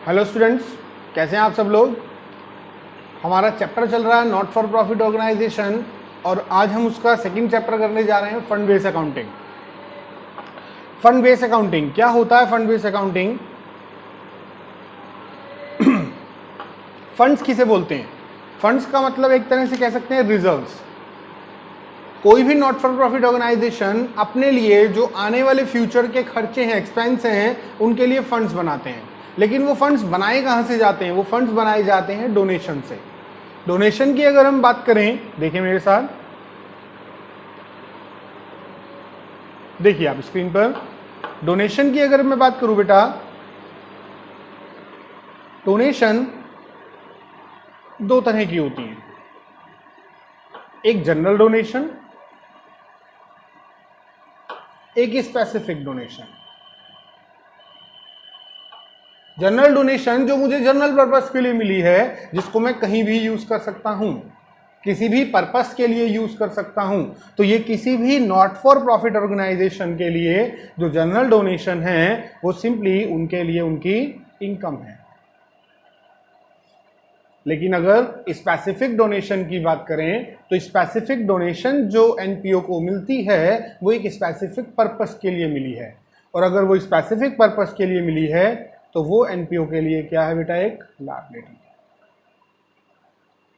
Hello students, कैसे हैं आप सब लोग। हमारा चैप्टर चल रहा है नॉट फॉर प्रॉफिट ऑर्गेनाइजेशन और आज हम उसका सेकंड चैप्टर करने जा रहे हैं fund base accounting. Fund base accounting क्या होता है? फंड बेस अकाउंटिंग फंड्स किसे बोलते हैं? फंड्स का मतलब एक तरह से कह सकते हैं रिजर्व्स। कोई भी नॉट फॉर प्रॉफिट ऑर्गेनाइजेशन अपने लिए जो आने वाले फ्यूचर के खर्चे हैं, एक्सपेंस हैं, उनके लिए फंड्स बनाते हैं। लेकिन वो फंड्स बनाए कहां से जाते हैं? वो फंड्स बनाए जाते हैं डोनेशन से। डोनेशन की अगर हम बात करें, देखिए मेरे साथ, देखिए आप स्क्रीन पर, डोनेशन की अगर मैं बात करूं बेटा, डोनेशन दो तरह की होती है। एक जनरल डोनेशन, एक स्पेसिफिक डोनेशन। जनरल डोनेशन जो मुझे जनरल पर्पस के लिए मिली है, जिसको मैं कहीं भी यूज कर सकता हूं, किसी भी पर्पस के लिए यूज कर सकता हूं। तो ये किसी भी नॉट फॉर प्रॉफिट ऑर्गेनाइजेशन के लिए जो जनरल डोनेशन है वो सिंपली उनके लिए उनकी इनकम है। लेकिन अगर स्पेसिफिक डोनेशन की बात करें तो स्पेसिफिक डोनेशन जो एनपीओ को मिलती है वो एक स्पेसिफिक पर्पस के लिए मिली है। और अगर वो स्पेसिफिक पर्पस के लिए मिली है तो वो एनपीओ के लिए क्या है बेटा? एक लायबिलिटी।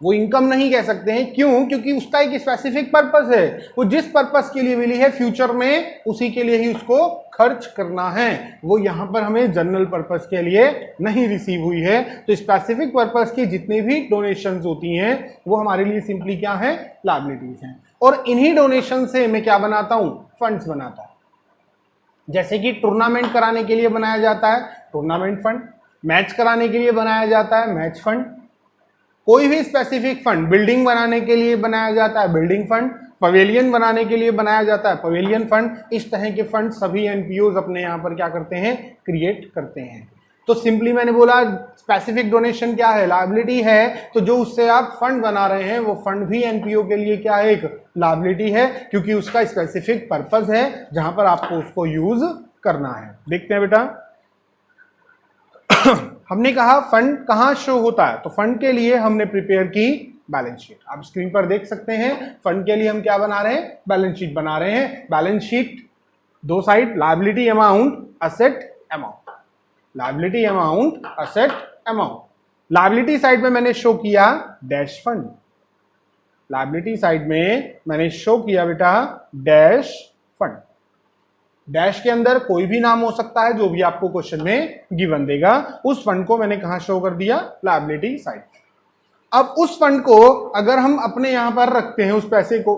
वो इनकम नहीं कह सकते हैं। क्यों? क्योंकि उसका एक स्पेसिफिक पर्पस है। वो जिस पर्पस के लिए मिली है फ्यूचर में उसी के लिए ही उसको खर्च करना है। वो यहां पर हमें जनरल पर्पस के लिए नहीं रिसीव हुई है। तो स्पेसिफिक पर्पस की जितनी भी डोनेशंस होती हैं वो हमारे लिए सिंपली क्या है? लायबिलिटीज हैं। और इन्हीं डोनेशन से मैं क्या बनाता हूं? फंड्स बनाता हूं। जैसे कि टूर्नामेंट कराने के लिए बनाया जाता है टूर्नामेंट फंड, मैच कराने के लिए बनाया जाता है मैच फंड, कोई भी स्पेसिफिक फंड, बिल्डिंग बनाने के लिए बनाया जाता है बिल्डिंग फंड, पवेलियन बनाने के लिए बनाया जाता है पवेलियन फंड। इस तरह के फंड सभी एनपीओज अपने यहां पर क्या करते हैं? क्रिएट करते हैं। तो सिंपली मैंने बोला स्पेसिफिक डोनेशन क्या है? लायबिलिटी है। तो जो उससे आप फंड बना रहे हैं वो फंड भी एनपीओ के लिए क्या है? एक लायबिलिटी है, क्योंकि उसका स्पेसिफिक पर्पस है जहां पर आपको उसको यूज करना है। देखते हैं बेटा, हमने कहा फंड कहां शो होता है, तो फंड के लिए हमने प्रिपेयर की बैलेंस शीट। आप स्क्रीन पर देख सकते हैं फंड के लिए हम क्या बना रहे हैं? बैलेंस शीट बना रहे हैं। बैलेंस शीट दो side, liability amount, asset amount, liability amount, asset amount. Liability side में मैंने शो किया डैश फंड, लायबिलिटी साइड में मैंने शो किया बेटा डैश फंड। डैश के अंदर कोई भी नाम हो सकता है जो भी आपको क्वेश्चन में गिवन देगा। उस फंड को मैंने कहां शो कर दिया? Liability side. अब उस फंड को अगर हम अपने यहां पर रखते हैं, उस पैसे को,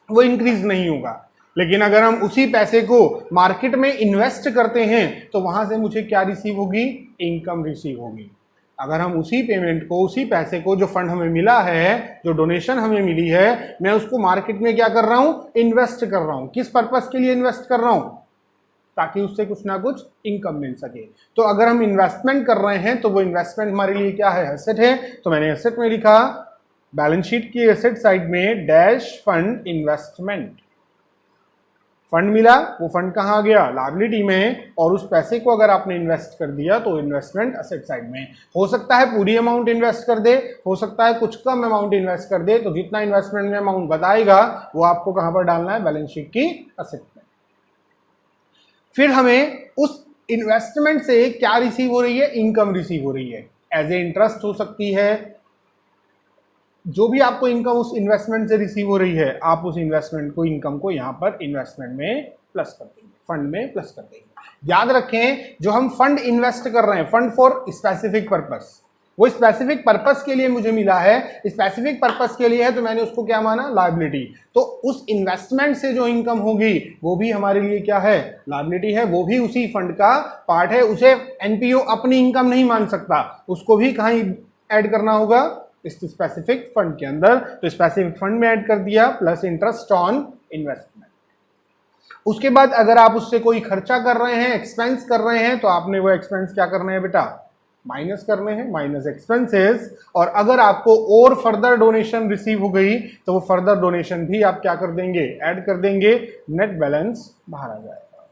वो इंक्रीज नहीं होगा। लेकिन अगर हम उसी पैसे को मार्केट में इन्वेस्ट करते हैं तो वहां से मुझे क्या रिसीव होगी? इनकम रिसीव होगी। अगर हम उसी पेमेंट को, उसी पैसे को, जो फंड हमें मिला है, जो डोनेशन हमें मिली है, मैं उसको मार्केट में क्या कर रहा हूं? इन्वेस्ट कर रहा हूं। किस पर्पस के लिए इन्वेस्ट कर रहा हूं? ताकि उससे कुछ ना कुछ इनकम मिल सके। तो अगर हम इन्वेस्टमेंट कर रहे हैं तो वो इन्वेस्टमेंट हमारे लिए क्या है? एसेट है। तो मैंने एसेट में लिखा बैलेंस शीट की एसेट साइड में डैश फंड इन्वेस्टमेंट। फंड मिला, वो फंड कहां गया? लायबिलिटी में। और उस पैसे को अगर आपने इन्वेस्ट कर दिया तो इन्वेस्टमेंट असेट साइड में। हो सकता है पूरी अमाउंट इन्वेस्ट कर दे, हो सकता है कुछ कम अमाउंट इन्वेस्ट कर दे। तो जितना इन्वेस्टमेंट में अमाउंट बताएगा वो आपको कहां पर डालना है? बैलेंस शीट की असेट में। फिर हमें उस इन्वेस्टमेंट से क्या रिसीव हो रही है? इनकम रिसीव हो रही है। एज ए इंटरेस्ट हो सकती है, जो भी आपको इनकम उस इन्वेस्टमेंट से रिसीव हो रही है, आप उस इन्वेस्टमेंट को, इनकम को यहां पर इन्वेस्टमेंट में प्लस कर देंगे, फंड में प्लस कर देंगे। याद रखें, जो हम फंड इन्वेस्ट कर रहे हैं, फंड फॉर स्पेसिफिक पर्पस, वो स्पेसिफिक पर्पस के लिए मुझे मिला है। स्पेसिफिक पर्पस के लिए है तो मैंने उसको क्या माना? लायबिलिटी। तो उस इन्वेस्टमेंट से जो इनकम होगी वो भी हमारे लिए क्या है? लायबिलिटी है। वो भी उसी फंड का पार्ट है। उसे एनपीओ अपनी इनकम नहीं मान सकता, उसको भी कहीं ऐड करना होगा? इस स्पेसिफिक फंड के अंदर। तो स्पेसिफिक फंड में ऐड कर दिया प्लस इंटरेस्ट ऑन इन्वेस्टमेंट। उसके बाद अगर आप उससे कोई खर्चा कर रहे हैं, एक्सपेंस कर रहे हैं, तो आपने वो एक्सपेंस क्या करने हैं बेटा? माइनस करने हैं, माइनस एक्सपेंसेस। और अगर आपको और फर्दर डोनेशन रिसीव हो गई तो वो फर्दर डोनेशन भी आप क्या कर देंगे? ऐड कर देंगे। नेट बैलेंस बाहर आ जाएगा।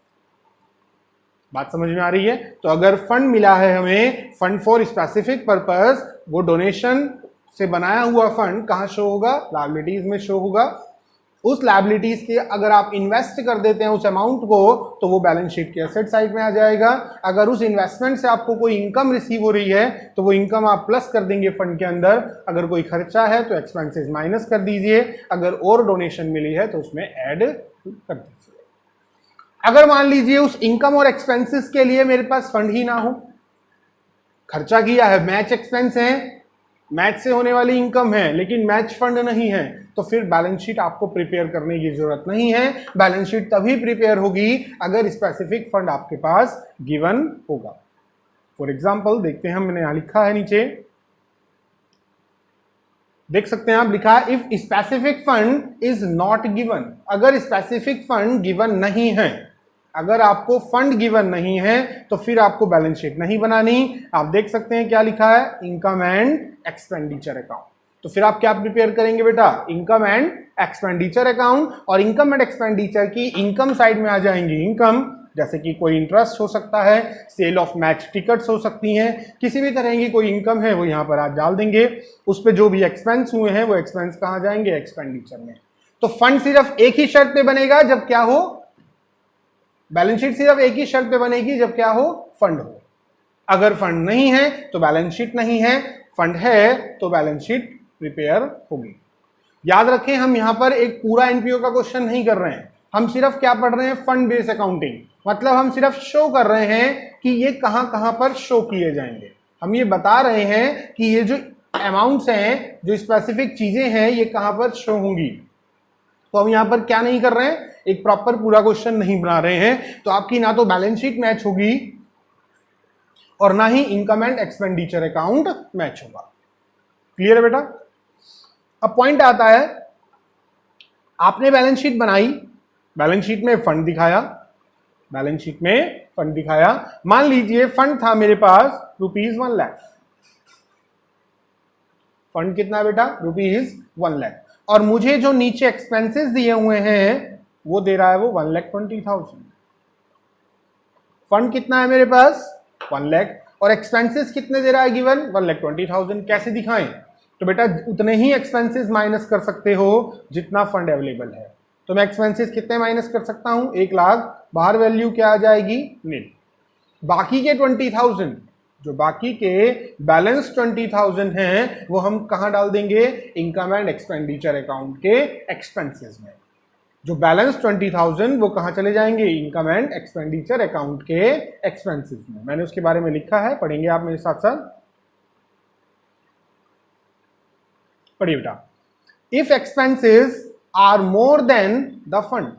बात समझ में आ रही है? तो अगर फंड मिला है हमें, फंड फॉर स्पेसिफिक पर्पस, वो डोनेशन से बनाया हुआ फंड कहां शो होगा? लायबिलिटीज में शो होगा। उस लायबिलिटीज के अगर आप इन्वेस्ट कर देते हैं उस अमाउंट को, तो वो बैलेंस शीट के एसेट साइड में आ जाएगा। अगर उस इन्वेस्टमेंट से आपको कोई इनकम रिसीव हो रही है तो वो इनकम आप प्लस कर देंगे फंड के अंदर। अगर कोई खर्चा है तो एक्सपेंसेस माइनस कर दीजिए। अगर और डोनेशन मिली है तो उसमें ऐड कर दीजिए। अगर मान लीजिए उस इनकम और एक्सपेंसेस के लिए मेरे पास फंड ही ना हो, खर्चा किया है, मैच एक्सपेंस है, मैच से होने वाली इनकम है, लेकिन मैच फंड नहीं है, तो फिर बैलेंस शीट आपको प्रिपेयर करने की जरूरत नहीं है। बैलेंस शीट तभी प्रिपेयर होगी अगर स्पेसिफिक फंड आपके पास गिवन होगा। फॉर एग्जांपल देखते हैं, मैंने यहां लिखा है, नीचे देख सकते हैं आप, लिखा है if specific fund is not given. अगर स्पेसिफिक फंड गिवन नहीं है, अगर आपको फंड गिवन नहीं है तो फिर आपको बैलेंस शीट नहीं बनानी। आप देख सकते हैं क्या लिखा है, इनकम एंड एक्सपेंडिचर अकाउंट। तो फिर आप क्या प्रिपेयर करेंगे बेटा? Income and expenditure account. और इनकम एंड एक्सपेंडिचर की इनकम साइड में आ जाएंगी इनकम, जैसे कि कोई इंटरेस्ट हो सकता है, सेल ऑफ मैच टिकट्स हो सकती हैं, किसी भी तरह की कोई इनकम है वो यहां पर आज डाल देंगे। उस पर जो भी एक्सपेंस हुए हैं वो एक्सपेंस कहां जाएंगे? एक्सपेंडिचर में। तो फंड सिर्फ एक ही शर्त पे बनेगा, जब क्या हो? बैलेंस शीट सिर्फ एक ही शर्त पे बनेगी, जब क्या हो? फंड हो। अगर फंड नहीं है तो बैलेंस शीट नहीं है, फंड है तो बैलेंस शीट प्रिपेयर होगी। याद रखें, हम यहां पर एक पूरा एनपीओ का क्वेश्चन नहीं कर रहे हैं, हम सिर्फ क्या पढ़ रहे हैं? Fund based accounting. मतलब हम सिर्फ शो कर रहे हैं कि ये कहां कहां पर शो किए जाएंगे। हम ये बता रहे हैं कि ये जो अमाउंट्स हैं, जो स्पेसिफिक चीजें हैं, ये कहां पर शो होंगी। तो हम यहां पर क्या नहीं कर रहे हैं? एक प्रॉपर पूरा क्वेश्चन नहीं बना रहे हैं। तो आपकी ना तो बैलेंस शीट मैच होगी और ना ही income and expenditure account match होगा। क्लियर है बेटा? अब पॉइंट आता है, आपने बैलेंस शीट बनाई, बैलेंस शीट में फंड दिखाया, बैलेंस शीट में फंड दिखाया। मान लीजिए फंड था मेरे पास ₹1 लाख। फंड कितना बेटा? ₹1 लाख। और मुझे जो नीचे एक्सपेंसेस दिए हुए हैं वो दे रहा है वो 1,20,000। फंड कितना है मेरे पास? 1 लाख। और एक्सपेंसेस कितने दे रहा है गिवन? 1,20,000। कैसे दिखाएं? तो बेटा उतने ही एक्सपेंसेस माइनस कर सकते हो जितना फंड अवेलेबल है। तो मैं एक्सपेंसेस कितने माइनस कर सकता हूं? 1 लाख। बाहर वैल्यू क्या आ जाएगी? नील। बाकी के 20,000, जो बाकी के बैलेंस 20,000 हैं, वो हम कहां डाल देंगे? इनकम एंड एक्सपेंडिचर अकाउंट के एक्सपेंसेस में। जो बैलेंस 20,000 वो कहां चले जाएंगे? इनकम एंड एक्सपेंडिचर अकाउंट के एक्सपेंसेस में। मैंने उसके बारे में लिखा है, पढ़ेंगे आप मेरे साथ साथ। पढ़िए बेटा, if expenses are more than the fund,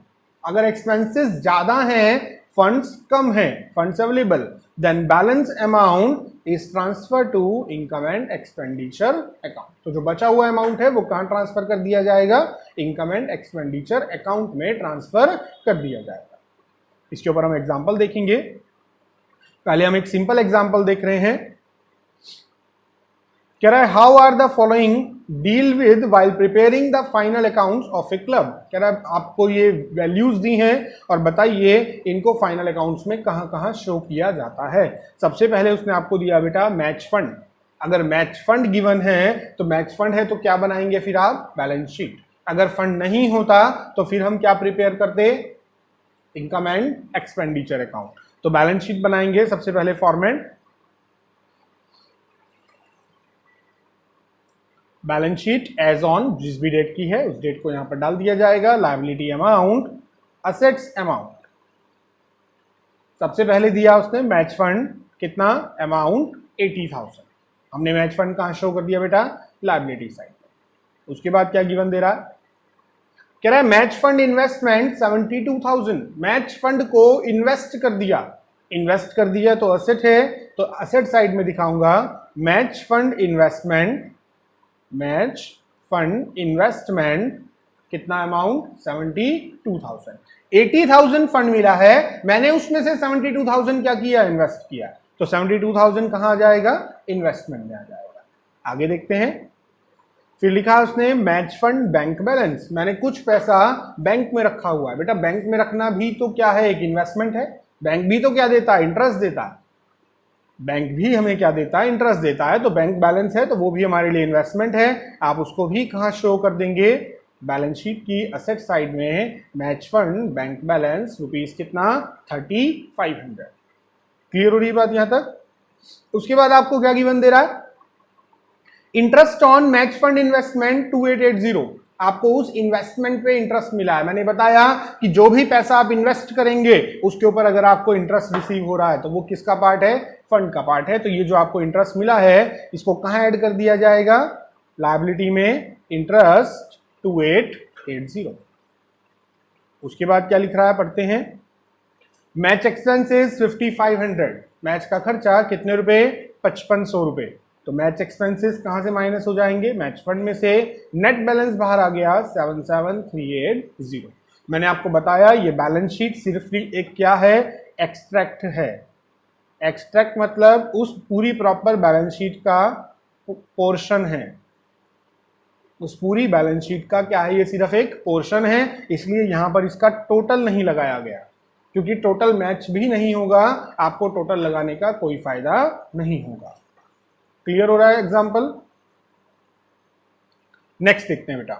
अगर एक्सपेंसेस ज्यादा हैं, फंड्स कम हैं, funds available, then balance amount is transfer to income and expenditure account. तो जो बचा हुआ अमाउंट है वो कहां ट्रांसफर कर दिया जाएगा? इनकम एंड एक्सपेंडिचर अकाउंट में ट्रांसफर कर दिया जाएगा। इसके ऊपर हम एग्जांपल देखेंगे। पहले हम एक सिंपल एग्जांपल देख रहे हैं। कह रहा है how are the following deal with while preparing the final accounts of a club. कह रहा है आपको ये वैल्यूज दी हैं और बताइए इनको फाइनल अकाउंट्स में कहां कहां शो किया जाता है। सबसे पहले उसने आपको दिया बेटा मैच फंड। अगर मैच फंड गिवन है तो मैच फंड है तो क्या बनाएंगे फिर आप? Balance sheet. अगर फंड नहीं होता तो फिर हम क्या प्रिपेयर करते? Income and expenditure account. तो बैलेंस शीट बनाएंगे सबसे पहले format, balance sheet as on, जिस भी डेट की है उस डेट को यहां पर डाल दिया जाएगा। Liability amount, assets amount. सबसे पहले दिया उसने मैच फंड, कितना? अमाउंट 80,000। हमने मैच फंड कहां शो कर दिया बेटा? लायबिलिटी साइड में। उसके बाद क्या गिवन दे रहा है? कह रहा है match fund investment 72,000। Match fund को इन्वेस्ट कर दिया, इन्वेस्ट कर दिया तो असेट है, तो असेट साइड में दिखाऊंगा match fund investment, match fund investment कितना अमाउंट? 72,000। 80,000 फंड मिला है, मैंने उसमें से 72,000 क्या किया? इन्वेस्ट किया। तो 72,000 कहां आ जाएगा? इन्वेस्टमेंट में आ जाएगा। आगे देखते हैं। फिर लिखा उसने मैच फंड बैंक बैलेंस। मैंने कुछ पैसा बैंक में रखा हुआ है। बेटा बैंक में रखना भी तो क्या है? एक इन्वेस्टमेंट है। बैंक भी तो क्या देता है, इंटरेस्ट देता है। बैंक भी हमें क्या देता है, इंटरेस्ट देता है। तो बैंक बैलेंस है तो वो भी हमारे लिए इन्वेस्टमेंट है। आप उसको भी कहाँ शो कर देंगे, बैलेंस शीट की असेट साइड में। Match fund bank balance rupees कितना, 3500। क्लियर हो रही बात यहां तक। उसके बाद आपको क्या गिवन दे रहा है, interest on match fund investment 2880। आपको उस इन्वेस्टमेंट पे इंटरेस्ट मिला है। मैंने बताया कि जो भी पैसा आप इन्वेस्ट करेंगे उसके ऊपर अगर आपको इंटरेस्ट रिसीव हो रहा है तो वो किसका पार्ट है, फंड का पार्ट है। तो ये जो आपको इंटरेस्ट मिला है इसको कहां ऐड कर दिया जाएगा, लायबिलिटी में, इंटरेस्ट 2880। उसके बाद क्या लिख रहा है, पढ़ते हैं। मैच एक्सपेंसेस 5500, मैच का खर्चा कितने रुपए, 5500 रुपए। तो मैच एक्सपेंसेस कहां से माइनस हो जाएंगे, मैच फंड में से। नेट बैलेंस बाहर आ गया 77380। मैंने आपको बताया ये बैलेंस शीट सिर्फ एक क्या है, एक्सट्रैक्ट है। एक्सट्रैक्ट मतलब उस पूरी प्रॉपर बैलेंस शीट का पोर्शन है। उस पूरी बैलेंस शीट का क्या है, ये सिर्फ एक पोर्शन है। इसलिए यहां पर इसका टोटल नहीं लगाया गया, क्योंकि टोटल मैच भी नहीं होगा, आपको टोटल लगाने का कोई फायदा नहीं होगा। क्लियर हो रहा है एग्जाम्पल। नेक्स्ट देखते हैं बेटा।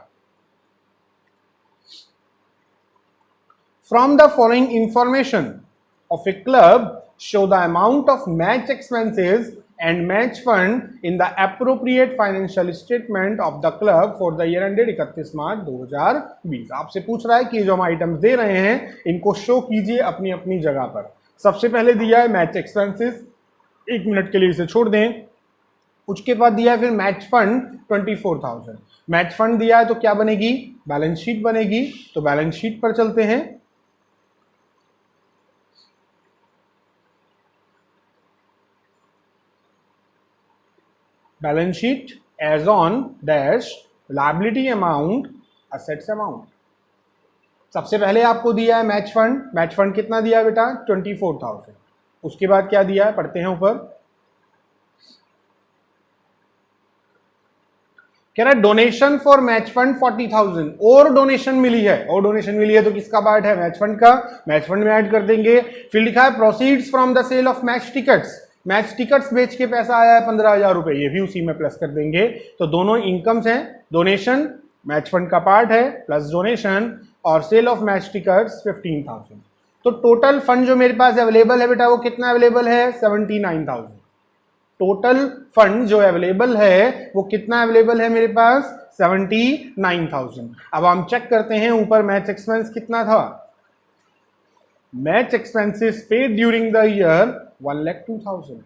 From the following information of a club show the amount of match expenses and match fund in the appropriate financial statement of the club for the year ended 31 मार्च 2020। आपसे पूछ रहा है कि जो हम आइटम्स दे रहे हैं इनको शो कीजिए अपनी अपनी जगह पर। सबसे पहले दिया है मैच एक्सपेंसेस, 1 मिनट के लिए इसे छोड़ दें। उसके बाद दिया है फिर मैच फंड 24,000। मैच फंड दिया है तो क्या बनेगी, बैलेंस शीट बनेगी। तो बैलेंस शीट पर चलते हैं। Balance sheet as on dash liability amount assets amount. सबसे पहले आपको दिया है मैच फंड। मैच फंड कितना दिया है बेटा, 24,000। उसके बाद क्या दिया है, पढ़ते हैं ऊपर। कह रहा है डोनेशन फॉर मैच फंड 40,000, और डोनेशन मिली है। और डोनेशन मिली है तो किसका पार्ट है, मैच फंड का। मैच फंड में ऐड कर देंगे। फिर लिखा है proceeds from the sale of match tickets. Match tickets बेच के पैसा आया है 15,000 रुपए, ये भी उसी में प्लस कर देंगे। तो दोनों इनकम्स हैं, डोनेशन मैच फंड का पार्ट है प्लस डोनेशन, और सेल ऑफ मैच टिकट्स 15,000। तो टोटल फंड जो मेरे पास अवेलेबल है बेटा वो कितना अवेलेबल है, 79,000। टोटल फंड जो अवेलेबल है वो कितना अवेलेबल है मेरे पास, 79,000। अब हम चेक करते हैं ऊपर मैच एक्सपेंस कितना था। Match expenses paid during the year 1,02,000।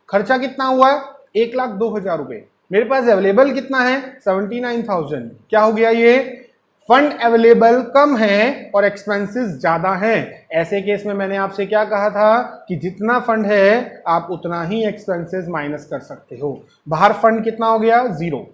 खर्चा कितना हुआ, 1,02,000 रुपए। मेरे पास अवेलेबल कितना है, 79,000। क्या हो गया, ये फंड अवेलेबल कम है और एक्सपेंसेस ज्यादा हैं। ऐसे केस में मैंने आपसे क्या कहा था कि जितना फंड है आप उतना ही एक्सपेंसेस माइनस कर सकते हो। बाहर फंड कितना हो गया, 0।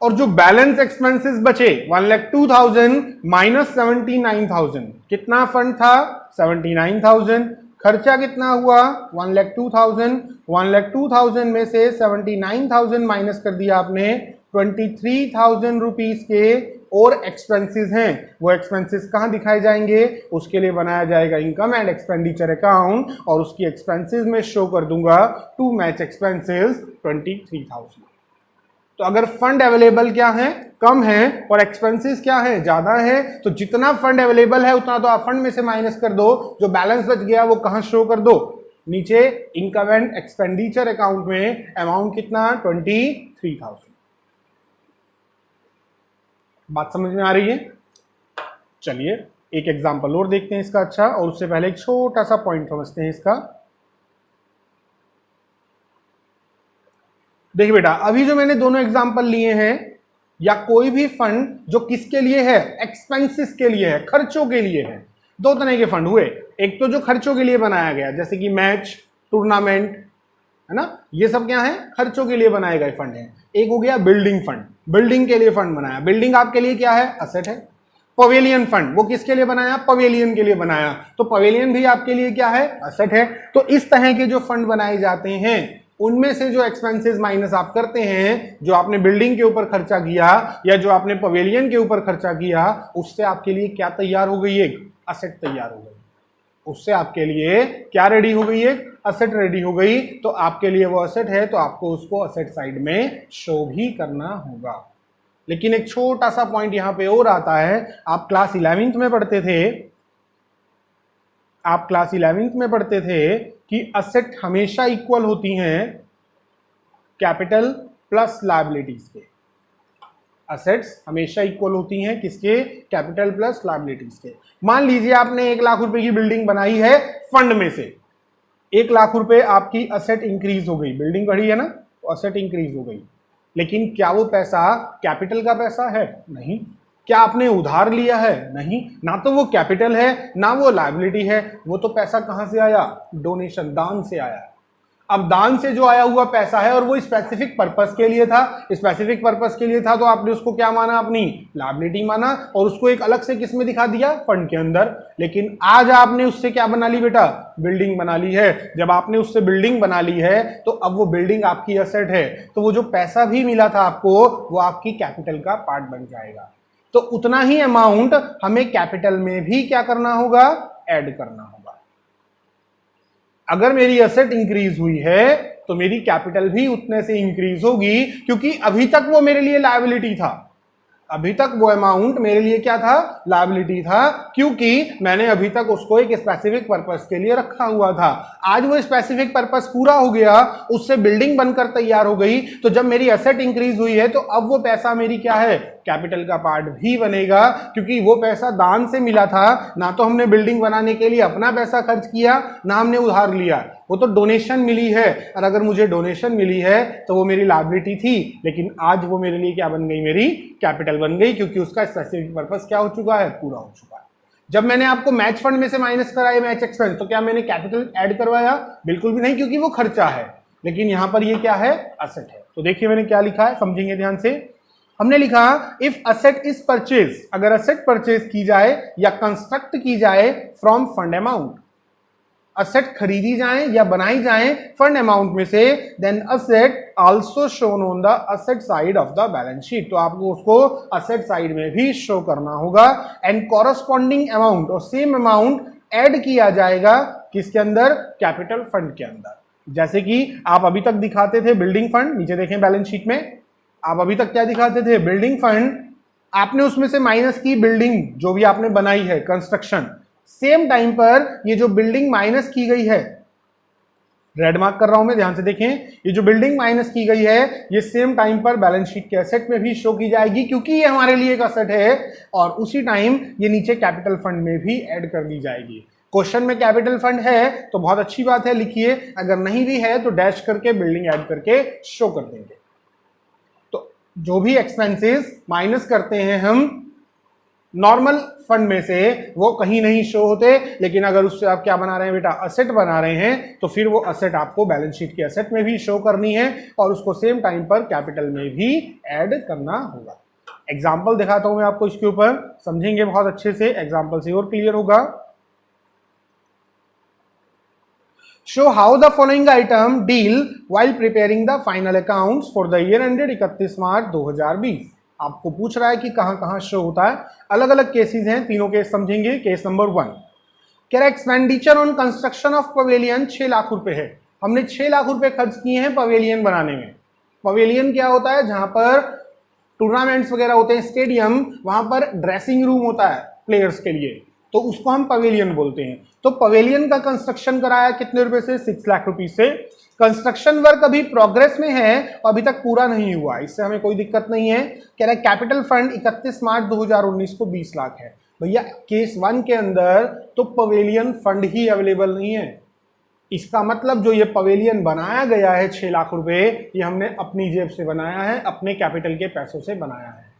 और जो बैलेंस एक्सपेंसेस बचे 1,02,000 माइनस 79,000, कितना फंड था, 79,000। खर्चा कितना हुआ, 1,02,000। 1,02,000 में से 79,000 माइनस कर दिया आपने, 23,000 रुपीज के और एक्सपेंसेस हैं। वो एक्सपेंसेस कहां दिखाए जाएंगे, उसके लिए बनाया जाएगा इनकम एंड एक्सपेंडिचर अकाउंट, और उसकी एक्सपेंसेस में शो कर दूंगा टू मैच एक्सपेंसेस 23,000। तो अगर फंड अवेलेबल क्या है, कम है, और एक्सपेंसेस क्या है, ज्यादा है, तो जितना फंड अवेलेबल है उतना तो आप फंड में से माइनस कर दो। जो बैलेंस बच गया वो कहां शो कर दो, नीचे इनकम एंड एक्सपेंडिचर अकाउंट में। अमाउंट कितना, 23,000। बात समझ में आ रही है। चलिए एक एग्जांपल और देखते हैं इसका। अच्छा, और उससे पहले एक छोटा सा पॉइंट समझते हैं इसका। देखिए बेटा, अभी जो मैंने दोनों एग्जांपल लिए हैं, या कोई भी फंड जो किसके लिए है, एक्सपेंसेस के लिए है, खर्चों के लिए है। दो तरह के फंड हुए, एक तो जो खर्चों के लिए बनाया गया जैसे कि मैच, टूर्नामेंट, है ना, ये सब क्या है, खर्चों के लिए बनाए गए फंड है। एक हो गया बिल्डिंग फंड, बिल्डिंग के लिए फंड बनाया। बिल्डिंग आपके लिए क्या है, असेट है। पवेलियन फंड, वो किसके लिए बनाया, पवेलियन के लिए बनाया, तो पवेलियन भी आपके लिए क्या है, असेट है। तो इस तरह के जो फंड बनाए जाते हैं उनमें से जो एक्सपेंसेस माइनस आप करते हैं, जो आपने बिल्डिंग के ऊपर खर्चा किया या जो आपने पवेलियन के ऊपर खर्चा किया, उससे आपके लिए क्या तैयार हो गई, एक असेट तैयार हो गई। उससे आपके लिए क्या रेडी हो गई है, असेट रेडी हो गई। तो आपके लिए वो असेट है तो आपको उसको असेट साइड में शो भी करना होगा। लेकिन एक छोटा सा पॉइंट यहां पे और आता है, आप क्लास 11th में पढ़ते थे, आप क्लास 11th में पढ़ते थे कि असेट हमेशा इक्वल होती हैं कैपिटल प्लस लायबिलिटीज के। असेट्स हमेशा इक्वल होती हैं किसके, कैपिटल प्लस लायबिलिटीज के। मान लीजिए आपने 1 लाख रुपए की बिल्डिंग बनाई है फंड में से, 1 लाख रुपए आपकी असेट इंक्रीज हो गई, बिल्डिंग बढ़ी है ना, तो असेट इंक्रीज हो गई। लेकिन क्या वो पैसा कैपिटल का पैसा है? नहीं। क्या आपने उधार लिया है? नहीं। ना तो वो कैपिटल है ना वो लायबिलिटी है, वो तो पैसा कहां से आया, डोनेशन, दान से आया। अब दान से जो आया हुआ पैसा है और वो स्पेसिफिक पर्पस के लिए था, स्पेसिफिक पर्पस के लिए था तो आपने उसको क्या माना, अपनी लायबिलिटी माना, और उसको एक अलग से किसमें दिखा दिया, फंड के अंदर। लेकिन आज आपने उससे क्या बना ली बेटा, बिल्डिंग बना ली है। जब आपने उससे बिल्डिंग बना ली है तो अब वो बिल्डिंग आपकी एसेट है, तो वो जो पैसा भी मिला था आपको वो आपकी कैपिटल का पार्ट बन जाएगा। तो उतना ही अमाउंट हमें कैपिटल में भी क्या करना होगा, ऐड करना होगा। अगर मेरी एसेट इंक्रीज हुई है तो मेरी कैपिटल भी उतने से इंक्रीज होगी, क्योंकि अभी तक वो मेरे लिए लायबिलिटी था, अभी तक वो अमाउंट मेरे लिए क्या था, लायबिलिटी था, क्योंकि मैंने अभी तक उसको एक स्पेसिफिक पर्पस के लिए रखा हुआ था। आज वो स्पेसिफिक पर्पस पूरा हो गया, उससे बिल्डिंग बनकर तैयार हो गई, तो जब मेरी एसेट इंक्रीज हुई है तो अब वो पैसा मेरी क्या है, कैपिटल का पार्ट भी बनेगा, क्योंकि वो पैसा दान से मिला था। ना तो हमने बिल्डिंग बनाने के लिए अपना पैसा खर्च किया, ना हमने उधार लिया, वो तो डोनेशन मिली है। और अगर मुझे डोनेशन मिली है तो वो मेरी लायबिलिटी थी, लेकिन आज वो मेरे लिए क्या बन गई, मेरी कैपिटल बन गई, क्योंकि उसका स्पेसिफिक पर्पस क्या हो चुका है, पूरा हो चुका है। जब मैंने आपको मैच फंड में से माइनस कराया मैच एक्सपेंस, तो क्या मैंने कैपिटल ऐड करवाया, बिल्कुल भी नहीं, क्योंकि वो खर्चा है। लेकिन यहां पर ये क्या है, असेट है। तो देखिए मैंने क्या लिखा है, समझेंगे ध्यान से। हमने लिखा इफ असेट इज परचेज, अगर असेट परचेज की जाए या कंस्ट्रक्ट की जाए फ्रॉम फंड अमाउंट, असेट खरीदी जाए या बनाई जाए फंड अमाउंट में से, then asset also shown on the asset side of the balance sheet, तो आपको उसको असेट साइड में भी शो करना होगा। एंड कॉरस्पॉन्डिंग अमाउंट, और सेम अमाउंट ऐड किया जाएगा किसके अंदर, कैपिटल फंड के अंदर। जैसे कि आप अभी तक दिखाते थे बिल्डिंग फंड, नीचे देखें बैलेंस शीट में, आप अभी तक क्या दिखाते थे, बिल्डिंग फंड, आपने उसमें से माइनस की बिल्डिंग जो भी आपने बनाई है, कंस्ट्रक्शन, सेम टाइम पर ये जो बिल्डिंग माइनस की गई है, रेड मार्क कर रहा हूं मैं, ध्यान से देखें, ये जो बिल्डिंग माइनस की गई है ये सेम टाइम पर बैलेंस शीट के एसेट में भी शो की जाएगी, क्योंकि ये हमारे लिए एक एसेट है, और उसी टाइम ये नीचे कैपिटल फंड में भी ऐड कर दी जाएगी। क्वेश्चन में कैपिटल फंड है तो बहुत अच्छी बात है, लिखिए, अगर नहीं भी है तो डैश करके बिल्डिंग ऐड करके शो कर देंगे। तो जो भी एक्सपेंसेस माइनस करते हैं हम नॉर्मल फंड में से, वो कहीं नहीं शो होते, लेकिन अगर उससे आप क्या बना रहे हैं बेटा, असेट बना रहे हैं, तो फिर वो असेट आपको बैलेंस शीट के असेट में भी शो करनी है और उसको सेम टाइम पर कैपिटल में भी ऐड करना होगा। एग्जाम्पल दिखाता हूं मैं आपको इसके ऊपर, समझेंगे बहुत अच्छे से, एग्जाम्पल से और क्लियर होगा। Show how the following item deal while preparing the final accounts for the year ended 31 मार्च 2020। आपको पूछ रहा है कि कहां कहां शो होता है, अलग अलग केसेस हैं, तीनों केस समझेंगे। केस नंबर 1, कह रहा expenditure on construction of pavilion 6 lakh रुपए है, हमने 6 लाख रुपए खर्च किए हैं पवेलियन बनाने में। पवेलियन क्या होता है, जहां पर टूर्नामेंट्स वगैरह होते हैं, स्टेडियम, वहां पर ड्रेसिंग रूम होता है प्लेयर्स के लिए, तो उसको हम पवेलियन बोलते हैं। तो पवेलियन का कंस्ट्रक्शन कराया कितने रुपए से, 6 लाख रुपए से। कंस्ट्रक्शन वर्क अभी प्रोग्रेस में है और अभी तक पूरा नहीं हुआ, इससे हमें कोई दिक्कत नहीं है। कह रहा है कैपिटल फंड 31 मार्च 2019 को 20 लाख है। भैया केस 1 के अंदर तो पवेलियन फंड ही अवेलेबल नहीं है, इसका मतलब जो ये पवेलियन बनाया गया है 6 लाख रुपए, ये हमने अपनी जेब से बनाया है, अपने कैपिटल के पैसों से बनाया है।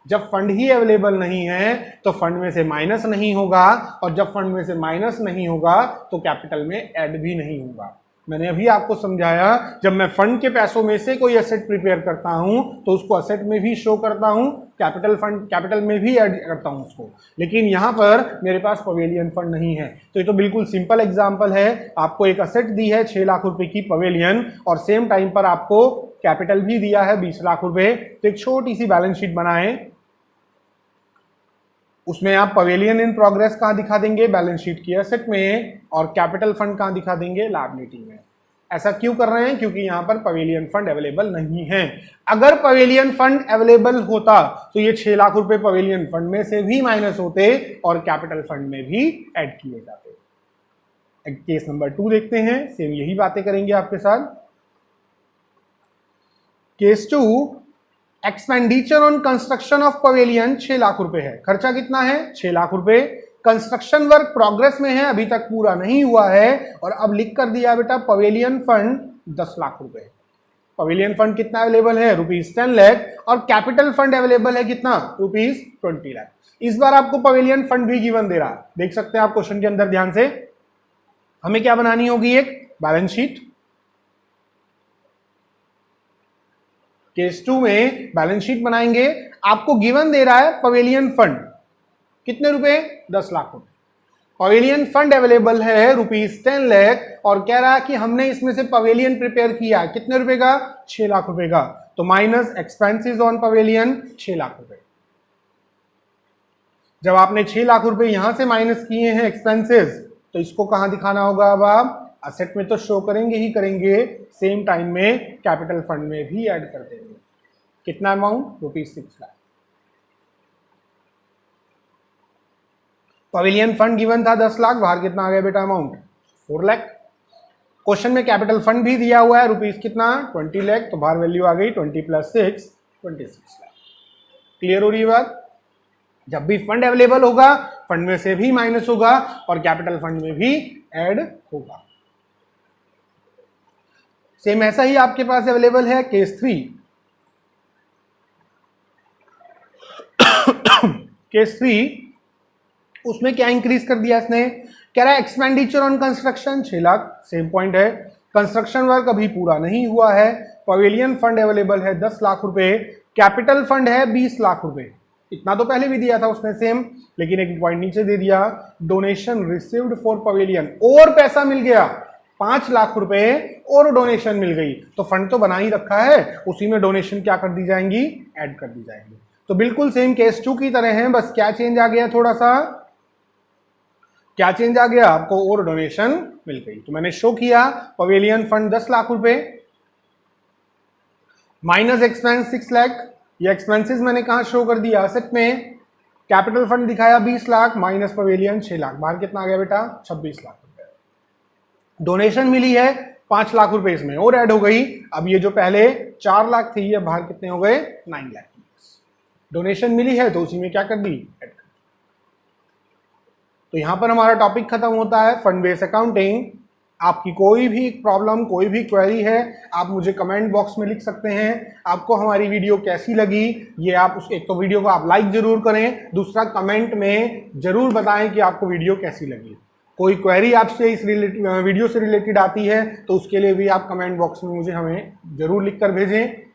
जब फंड ही अवेलेबल नहीं है तो फंड में से माइनस नहीं होगा, और जब फंड में से माइनस नहीं होगा तो कैपिटल में ऐड भी नहीं होगा। मैंने अभी आपको समझाया, जब मैं फंड के पैसों में से कोई एसेट प्रिपेयर करता हूं तो उसको एसेट में भी शो करता हूं, कैपिटल फंड कैपिटल में भी ऐड करता हूं उसको, लेकिन यहां पर मेरे पास पवेलियन फंड नहीं है। तो ये तो बिल्कुल सिंपल एग्जांपल है, आपको एक एसेट दी है 6 लाख रुपए की पवेलियन, और सेम टाइम पर आपको कैपिटल भी दिया है 20 लाख रुपए। तो एक छोटी सी बैलेंस शीट बनाएं, उसमें आप पवेलियन इन प्रोग्रेस कहाँ दिखा देंगे, बैलेंस शीट की एसेट में, और कैपिटल फंड कहाँ दिखा देंगे, लायबिलिटी में। ऐसा क्यों कर रहे हैं, क्योंकि यहां पर पवेलियन फंड अवेलेबल नहीं है। अगर पवेलियन फंड अवेलेबल होता तो ये 6 लाख रुपए पवेलियन फंड में से भी माइनस होते और कैपिटल फंड में भी ऐड किए जाते। केस नंबर 2 देखते हैं, सेम यही बातें करेंगे आपके साथ। Case 2, expenditure on construction of pavilion 6 lakh रुपए है। खर्चा कितना है, 6 लाख रुपए। कंस्ट्रक्शन वर्क प्रोग्रेस में है, अभी तक पूरा नहीं हुआ है, और अब लिख कर दिया बेटा पवेलियन फंड 10 लाख रुपए। पवेलियन फंड कितना अवेलेबल है, ₹10 लाख, और कैपिटल फंड अवेलेबल है कितना, ₹20 लाख। इस बार आपको पवेलियन फंड भी गिवन दे रहा है, देख सकते हैं आप क्वेश्चन के अंदर ध्यान से। हमें क्या बनानी होगी, एक बैलेंस शीट। केस 2 में बैलेंस शीट बनाएंगे। आपको गिवन दे रहा है पवेलियन फंड कितने रुपए, 10 लाख रुपए। पवेलियन फंड अवेलेबल है ₹10 लाख, और कह रहा है कि हमने इसमें से पवेलियन प्रिपेयर किया कितने रुपए का, 6 लाख रुपए का। तो minus expenses on pavilion 6 lakh रुपए। जब आपने 6 लाख रुपए यहां से माइनस किए हैं एक्सपेंसेस, तो इसको कहां दिखाना होगा, अब आप असेट में तो शो करेंगे ही करेंगे, सेम टाइम में कैपिटल फंड में भी ऐड कर देंगे। कितना amount, ₹6 lakh. Pavilion fund given था 10 लाख, बाहर कितना आ गया बेटा अमाउंट, 4 लाख। क्वेश्चन में कैपिटल फंड भी दिया हुआ है रुपीस कितना, 20 लाख, तो बाहर वैल्यू आ गई 20 + 6 26 लाख। क्लियर हो रही है बात। जब भी फंड अवेलेबल होगा, फंड में से भी माइनस होगा और कैपिटल फंड में भी ऐड होगा। सेम ऐसा ही आपके पास अवेलेबल है केस 3। केस 3, उसमें क्या इंक्रीज कर दिया इसने, कह रहा है expenditure on construction 6 lakh, same point है। कंस्ट्रक्शन वर्क अभी पूरा नहीं हुआ है। पवेलियन फंड अवेलेबल है 10 लाख रुपए, कैपिटल फंड है 20 लाख रुपए। इतना तो पहले भी दिया था उसने सेम, लेकिन एक पॉइंट नीचे दे दिया, डोनेशन रिसीव्ड फॉर पवेलियन, और पैसा मिल गया 5 लाख रुपए और डोनेशन मिल गई। तो फंड तो बना ही रखा है, उसी में डोनेशन क्या कर दी जाएंगी, ऐड कर दी जाएंगी। तो बिल्कुल सेम केस 2 की तरह है, बस क्या चेंज आ गया, थोड़ा सा क्या चेंज आ गया, आपको और डोनेशन मिल गई। तो मैंने शो किया पवेलियन फंड 10 लाख रुपए माइनस एक्सपेंस 6 लाख। ये एक्सपेंसेस मैंने कहां शो कर दिया, असेट में। कैपिटल फंड दिखाया 20 लाख माइनस पवेलियन 6 लाख, बाहर कितना आ गया बेटा, 26 लाख रुपए। डोनेशन मिली है 5 लाख रुपए, इसमें और ऐड हो गई। अब ये जो पहले 4 लाख थी, ये बाहर कितने हो गए, 9 लाख। डोनेशन मिली है तो उसी में क्या कर दी, ऐड कर दी। तो यहां पर हमारा टॉपिक खत्म होता है, फंड बेस्ड अकाउंटिंग। आपकी कोई भी प्रॉब्लम, कोई भी क्वेरी है, आप मुझे कमेंट बॉक्स में लिख सकते हैं। आपको हमारी वीडियो कैसी लगी, ये आप एक तो वीडियो को आप लाइक जरूर करें, दूसरा कमेंट में जरूर बताएं कि आपको वीडियो कैसी लगी। कोई क्वेरी आपसे इस वीडियो से रिलेटेड आती है तो उसके लिए भी आप कमेंट बॉक्स में मुझे हमें जरूर लिख कर भेजें।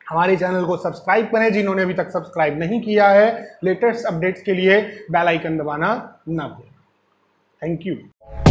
हमारे चैनल को सब्सक्राइब करें जिन्होंने अभी तक सब्सक्राइब नहीं किया है। लेटेस्ट अपडेट्स के लिए बेल आइकन दबाना ना भूलें। Thank you.